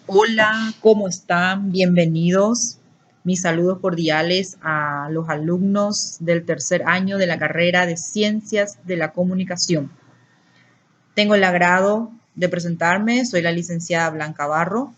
Hola, ¿cómo están? Bienvenidos. Mis saludos cordiales a los alumnos del tercer año de la carrera de Ciencias de la Comunicación. Tengo el agrado de presentarme, soy la licenciada Blanca Barro.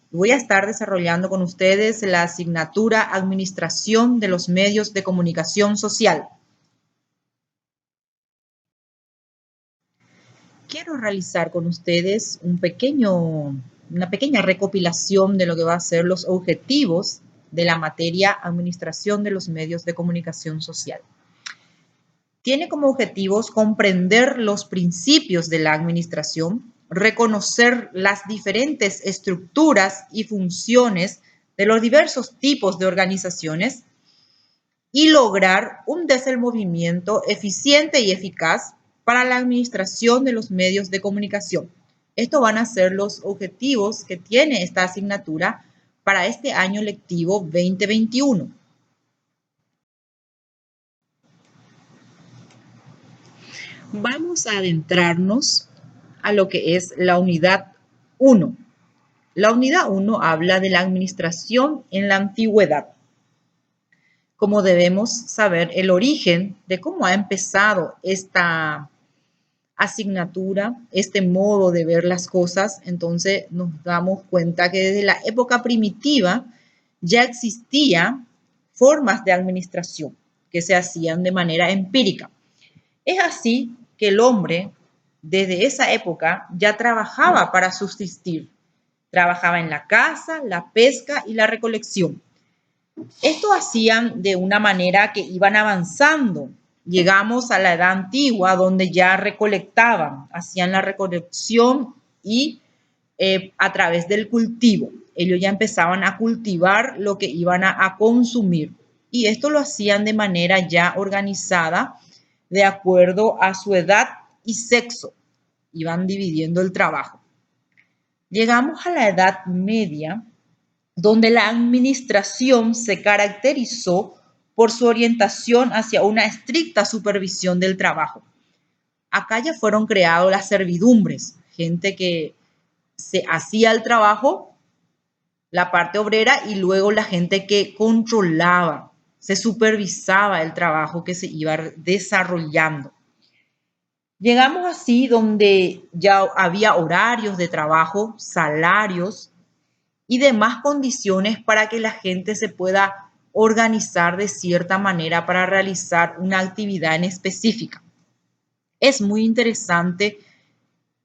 Voy a estar desarrollando con ustedes la asignatura Administración de los Medios de Comunicación Social. Quiero realizar con ustedes una pequeña recopilación de lo que va a ser los objetivos de la materia Administración de los Medios de Comunicación Social. Tiene como objetivos comprender los principios de la administración, reconocer las diferentes estructuras y funciones de los diversos tipos de organizaciones y lograr un desenvolvimiento eficiente y eficaz para la administración de los medios de comunicación. Estos van a ser los objetivos que tiene esta asignatura para este año lectivo 2021. Vamos a adentrarnos a lo que es la unidad 1. La unidad 1 habla de la administración en la antigüedad. Como debemos saber el origen de cómo ha empezado esta asignatura, este modo de ver las cosas, entonces nos damos cuenta que desde la época primitiva ya existían formas de administración que se hacían de manera empírica. Es así que el hombre desde esa época ya trabajaba para subsistir. Trabajaba en la caza, la pesca y la recolección. Esto hacían de una manera que iban avanzando. Llegamos a la edad antigua donde ya recolectaban, hacían la recolección y a través del cultivo. Ellos ya empezaban a cultivar lo que iban a consumir y esto lo hacían de manera ya organizada de acuerdo a su edad y sexo. Iban dividiendo el trabajo. Llegamos a la Edad Media, donde la administración se caracterizó por su orientación hacia una estricta supervisión del trabajo. Acá ya fueron creadas las servidumbres, gente que se hacía el trabajo, la parte obrera, y luego la gente que controlaba, se supervisaba el trabajo que se iba desarrollando. Llegamos así donde ya había horarios de trabajo, salarios y demás condiciones para que la gente se pueda organizar de cierta manera para realizar una actividad en específica. Es muy interesante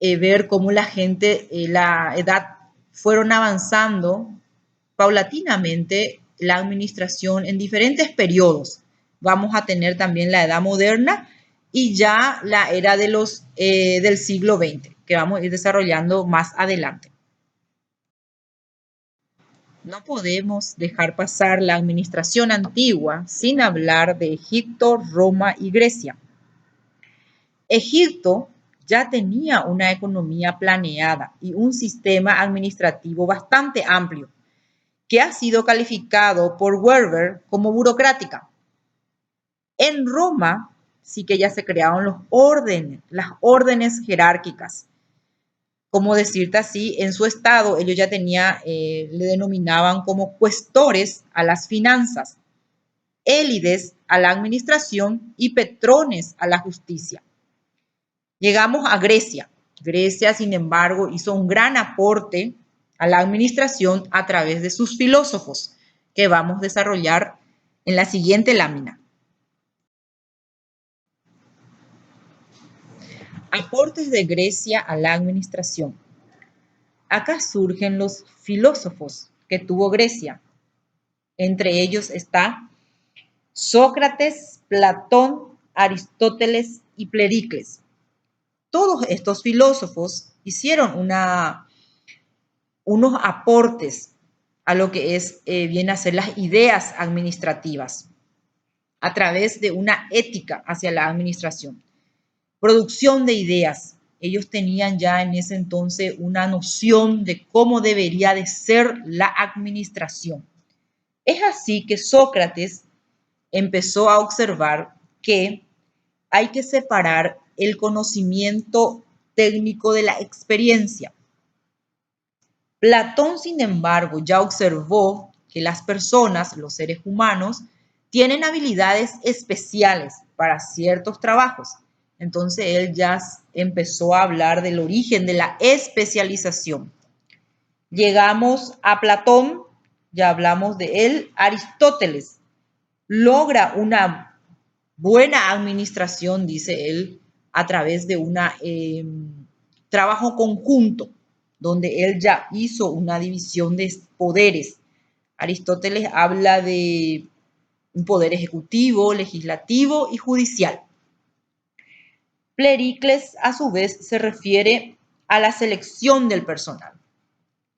ver cómo la gente, la edad, fueron avanzando paulatinamente la administración en diferentes periodos. Vamos a tener también la edad moderna y ya la era del siglo XX, que vamos a ir desarrollando más adelante. No podemos dejar pasar la administración antigua sin hablar de Egipto, Roma y Grecia. Egipto ya tenía una economía planeada y un sistema administrativo bastante amplio, que ha sido calificado por Weber como burocrática. En Roma sí que ya se crearon las órdenes jerárquicas. Como decirte así, en su estado ellos ya tenían, le denominaban como cuestores a las finanzas, élides a la administración y petrones a la justicia. Llegamos a Grecia. Grecia, sin embargo, hizo un gran aporte a la administración a través de sus filósofos, que vamos a desarrollar en la siguiente lámina. Aportes de Grecia a la administración. Acá surgen los filósofos que tuvo Grecia. Entre ellos está Sócrates, Platón, Aristóteles y Pericles. Todos estos filósofos hicieron unos aportes a lo que viene a ser las ideas administrativas a través de una ética hacia la administración. Producción de ideas. Ellos tenían ya en ese entonces una noción de cómo debería de ser la administración. Es así que Sócrates empezó a observar que hay que separar el conocimiento técnico de la experiencia. Platón, sin embargo, ya observó que las personas, los seres humanos, tienen habilidades especiales para ciertos trabajos. Entonces él ya empezó a hablar del origen de la especialización. Llegamos a Platón, ya hablamos de él. Aristóteles logra una buena administración, dice él, a través de un trabajo conjunto, donde él ya hizo una división de poderes. Aristóteles habla de un poder ejecutivo, legislativo y judicial. Pericles, a su vez, se refiere a la selección del personal,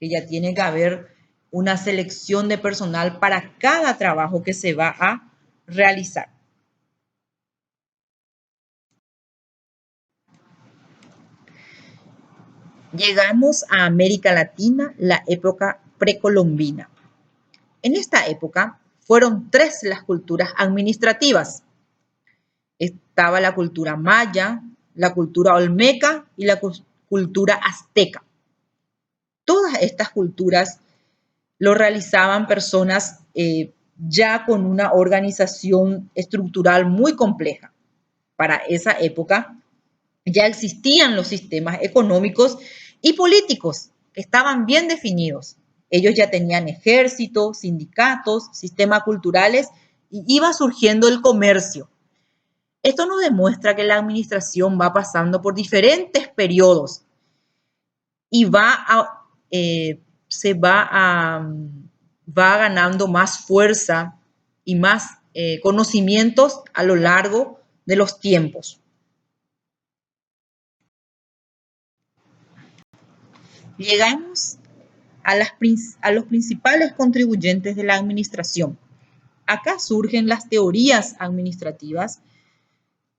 que ya tiene que haber una selección de personal para cada trabajo que se va a realizar. Llegamos a América Latina, la época precolombina. En esta época fueron 3 las culturas administrativas. Estaba la cultura maya, la cultura olmeca y la cultura azteca. Todas estas culturas lo realizaban personas ya con una organización estructural muy compleja. Para esa época ya existían los sistemas económicos y políticos que estaban bien definidos. Ellos ya tenían ejército, sindicatos, sistemas culturales y iba surgiendo el comercio. Esto nos demuestra que la administración va pasando por diferentes periodos y va ganando más fuerza y más conocimientos a lo largo de los tiempos. Llegamos a los principales contribuyentes de la administración. Acá surgen las teorías administrativas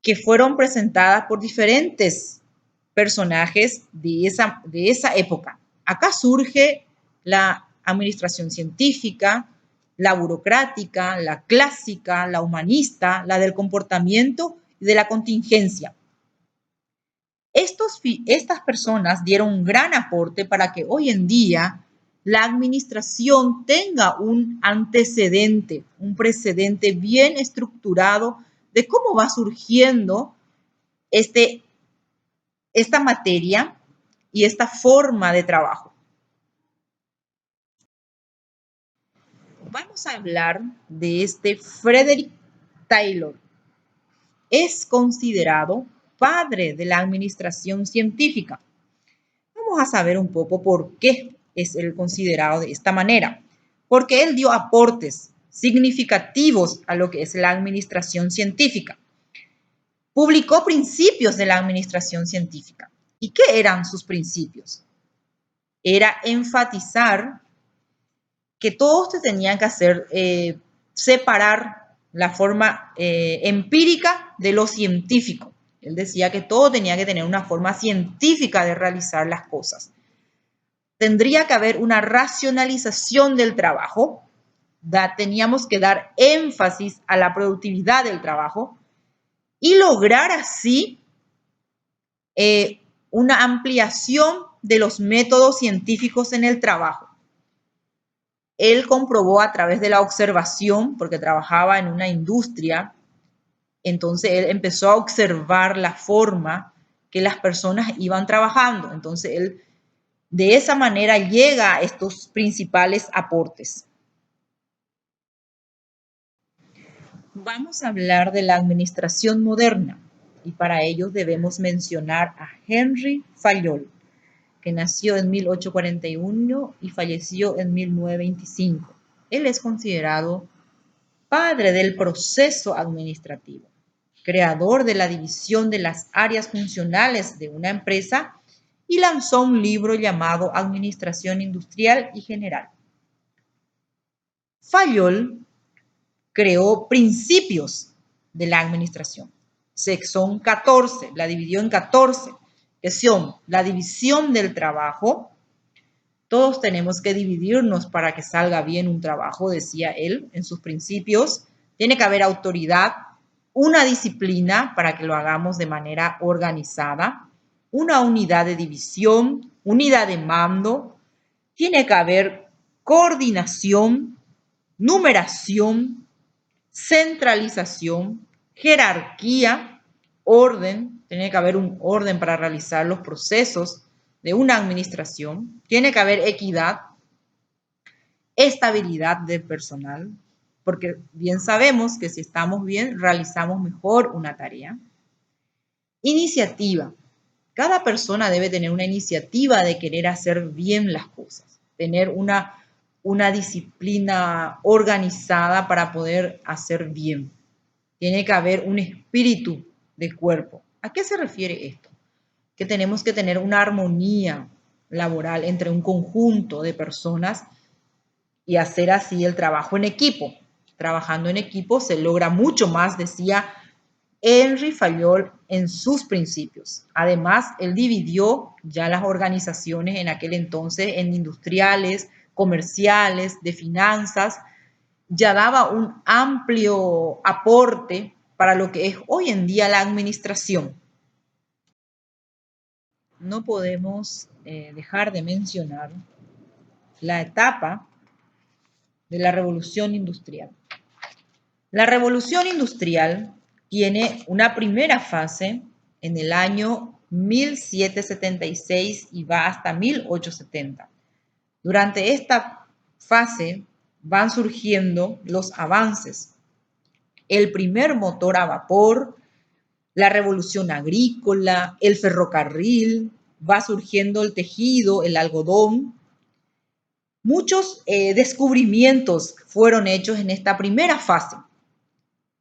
que fueron presentadas por diferentes personajes de esa época. Acá surge la administración científica, la burocrática, la clásica, la humanista, la del comportamiento y de la contingencia. Estas personas dieron un gran aporte para que hoy en día la administración tenga un antecedente, un precedente bien estructurado de cómo va surgiendo esta materia y esta forma de trabajo. Vamos a hablar de Frederick Taylor. Es considerado padre de la administración científica. Vamos a saber un poco por qué es él considerado de esta manera. Porque él dio aportes significativos a lo que es la administración científica. Publicó principios de la administración científica. ¿Y qué eran sus principios? Era enfatizar que todos tenían que hacer, separar la forma empírica de lo científico. Él decía que todo tenía que tener una forma científica de realizar las cosas. Tendría que haber una racionalización del trabajo. Teníamos que dar énfasis a la productividad del trabajo y lograr así una ampliación de los métodos científicos en el trabajo. Él comprobó a través de la observación, porque trabajaba en una industria, entonces él empezó a observar la forma que las personas iban trabajando. Entonces él de esa manera llega a estos principales aportes. Vamos a hablar de la administración moderna y para ello debemos mencionar a Henry Fayol, que nació en 1841 y falleció en 1925. Él es considerado padre del proceso administrativo, creador de la división de las áreas funcionales de una empresa y lanzó un libro llamado Administración Industrial y General. Fayol creó principios de la administración. Son 14, la dividió en 14, que son la división del trabajo. Todos tenemos que dividirnos para que salga bien un trabajo, decía él en sus principios. Tiene que haber autoridad, una disciplina para que lo hagamos de manera organizada, una unidad de división, unidad de mando, Tiene que haber coordinación, numeración, centralización, jerarquía, orden. Tiene que haber un orden para realizar los procesos de una administración. Tiene que haber equidad, estabilidad del personal, porque bien sabemos que si estamos bien, realizamos mejor una tarea. Iniciativa. Cada persona debe tener una iniciativa de querer hacer bien las cosas, tener una disciplina organizada para poder hacer bien. Tiene que haber un espíritu de cuerpo. ¿A qué se refiere esto? Que tenemos que tener una armonía laboral entre un conjunto de personas y hacer así el trabajo en equipo. Trabajando en equipo se logra mucho más, decía Henry Fayol en sus principios. Además, él dividió ya las organizaciones en aquel entonces en industriales, comerciales, de finanzas, ya daba un amplio aporte para lo que es hoy en día la administración. No podemos dejar de mencionar la etapa de la revolución industrial. La revolución industrial tiene una primera fase en el año 1776 y va hasta 1870. Durante esta fase van surgiendo los avances. El primer motor a vapor, la revolución agrícola, el ferrocarril, va surgiendo el tejido, el algodón. Muchos descubrimientos fueron hechos en esta primera fase.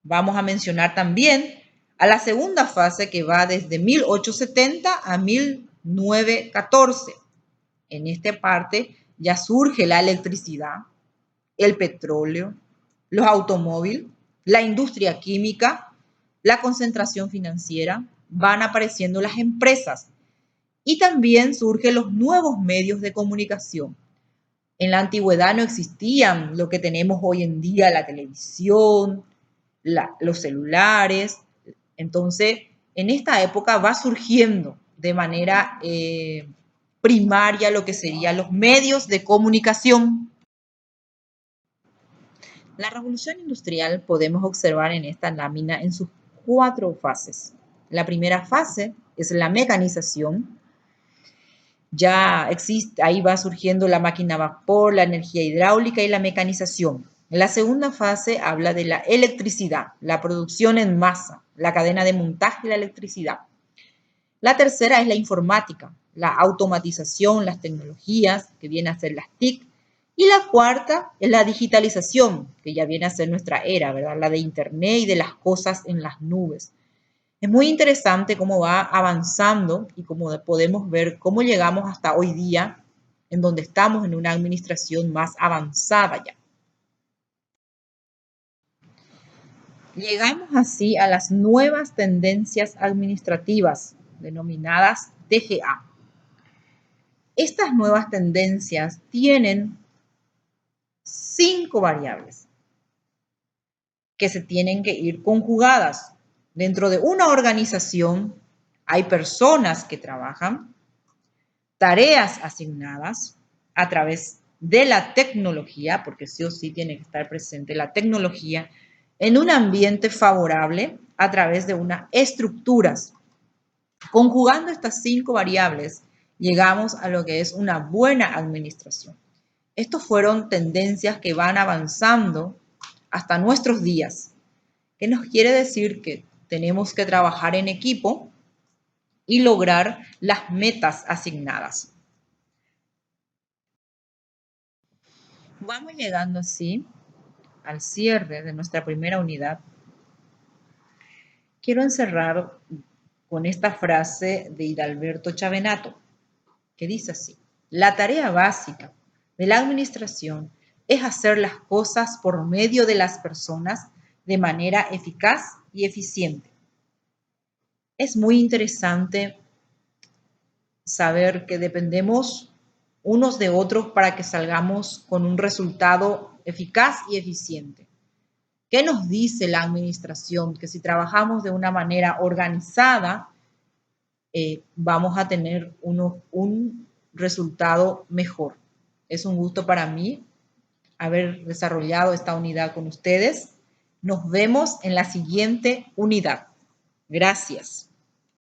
Vamos a mencionar también a la segunda fase que va desde 1870 a 1914. En esta parte ya surge la electricidad, el petróleo, los automóviles, la industria química, la concentración financiera, van apareciendo las empresas y también surgen los nuevos medios de comunicación. En la antigüedad no existían lo que tenemos hoy en día, la televisión, los celulares. Entonces, en esta época va surgiendo de manera primaria lo que serían los medios de comunicación. La revolución industrial podemos observar en esta lámina en sus 4 fases. La primera fase es la mecanización. Ya existe, ahí va surgiendo la máquina a vapor, la energía hidráulica y la mecanización. La segunda fase habla de la electricidad, la producción en masa, la cadena de montaje de la electricidad. La tercera es la informática, la automatización, las tecnologías, que viene a ser las TIC. Y la cuarta es la digitalización, que ya viene a ser nuestra era, ¿verdad? La de Internet y de las cosas en las nubes. Es muy interesante cómo va avanzando y cómo podemos ver cómo llegamos hasta hoy día, en donde estamos en una administración más avanzada ya. Llegamos así a las nuevas tendencias administrativas, denominadas TGA. Estas nuevas tendencias tienen 5 variables que se tienen que ir conjugadas. Dentro de una organización hay personas que trabajan, tareas asignadas a través de la tecnología, porque sí o sí tiene que estar presente la tecnología, en un ambiente favorable a través de unas estructuras. Conjugando estas 5 variables, llegamos a lo que es una buena administración. Estos fueron tendencias que van avanzando hasta nuestros días. ¿Qué nos quiere decir? Que tenemos que trabajar en equipo y lograr las metas asignadas. Vamos llegando así al cierre de nuestra primera unidad. Quiero encerrar con esta frase de Hidalberto Chavenato, que dice así: la tarea básica de la administración es hacer las cosas por medio de las personas de manera eficaz y eficiente. Es muy interesante saber que dependemos unos de otros para que salgamos con un resultado eficaz y eficiente. ¿Qué nos dice la administración? Que si trabajamos de una manera organizada, vamos a tener un resultado mejor. Es un gusto para mí haber desarrollado esta unidad con ustedes. Nos vemos en la siguiente unidad. Gracias.